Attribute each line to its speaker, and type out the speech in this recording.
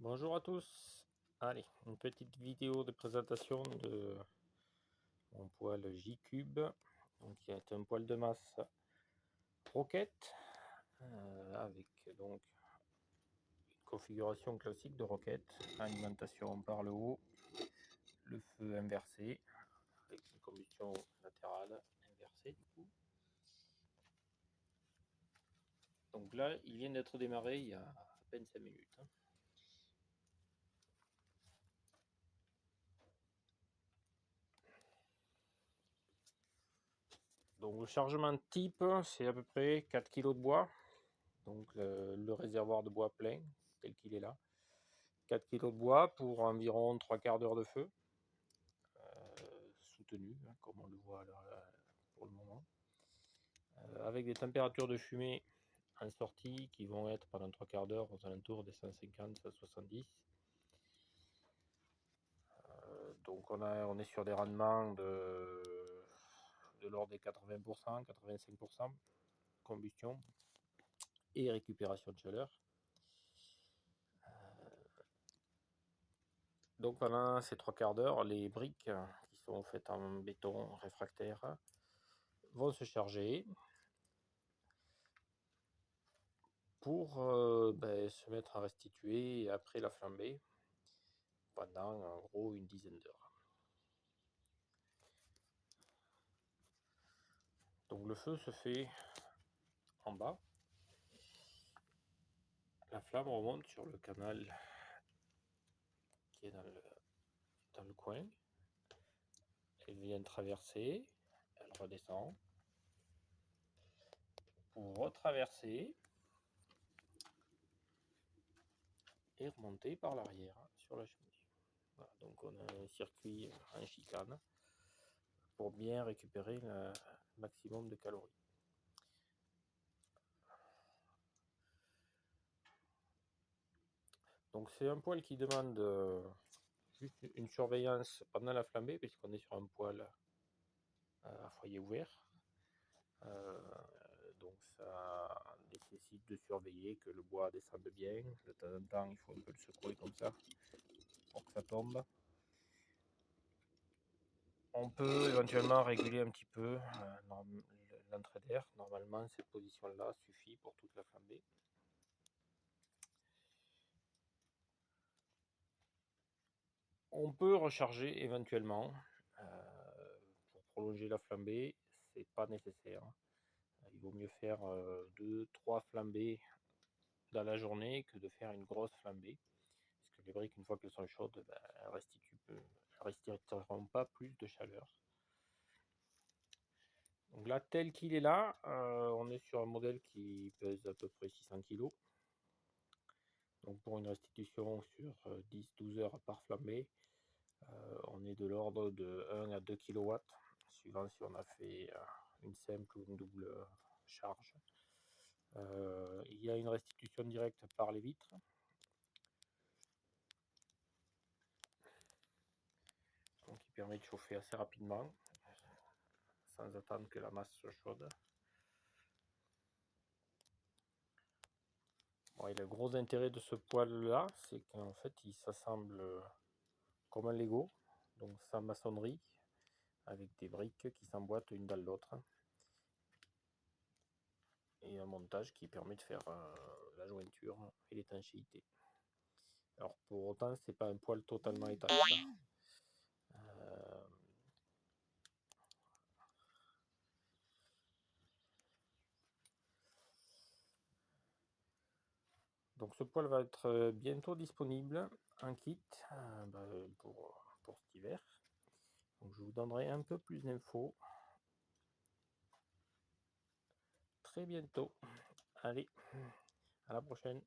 Speaker 1: Bonjour à tous. Allez, une petite vidéo de présentation de mon poêle J-Cube, donc qui est un poêle de masse roquette avec donc une configuration classique de roquette, alimentation par le haut, le feu inversé avec une combustion latérale inversée du coup. Donc là, il vient d'être démarré il y a à peine 5 minutes. Donc le chargement type, c'est à peu près 4 kg de bois. Donc le réservoir de bois plein, tel qu'il est là. 4 kg de bois pour environ 3/4 d'heure de feu, soutenu, hein, comme on le voit là, pour le moment. Avec des températures de fumée en sortie qui vont être pendant 3/4 d'heure aux alentours des 150-170. Donc on est sur des rendements de l'ordre des 80%, 85% combustion et récupération de chaleur. Donc pendant ces 3/4 d'heure, les briques qui sont faites en béton réfractaire vont se charger pour se mettre à restituer après la flambée pendant en gros une dizaine d'heures. Donc le feu se fait en bas, la flamme remonte sur le canal qui est dans le coin, elle vient traverser, elle redescend pour retraverser et remonter par l'arrière sur la cheminée. Voilà, donc on a un circuit en chicane pour bien récupérer le maximum de calories. Donc c'est un poêle qui demande juste une surveillance pendant la flambée, puisqu'on est sur un poêle à foyer ouvert. Donc ça nécessite de surveiller que le bois descende bien. De temps en temps, il faut un peu le secouer comme ça pour que ça tombe. On peut éventuellement réguler un petit peu l'entrée d'air. Normalement, cette position-là suffit pour toute la flambée. On peut recharger éventuellement pour prolonger la flambée, c'est pas nécessaire. Il vaut mieux faire 2-3 flambées dans la journée que de faire une grosse flambée, parce que les briques, une fois qu'elles sont chaudes, elles restitueront pas plus de chaleur. Donc là, tel qu'il est là, on est sur un modèle qui pèse à peu près 600 kg. Donc pour une restitution sur 10-12 heures par flambée, on est de l'ordre de 1 à 2 kW, suivant si on a fait une simple ou une double charge. Il y a une restitution directe par les vitres. Donc qui permet de chauffer assez rapidement, sans attendre que la masse soit chaude. Bon, et le gros intérêt de ce poêle là, c'est qu'en fait il s'assemble comme un Lego, donc sans maçonnerie, avec des briques qui s'emboîtent une dans l'autre, et un montage qui permet de faire la jointure et l'étanchéité. Alors pour autant, c'est pas un poêle totalement étanche. Donc ce poêle va être bientôt disponible en kit pour cet hiver. Donc je vous donnerai un peu plus d'infos très bientôt. Allez, à la prochaine.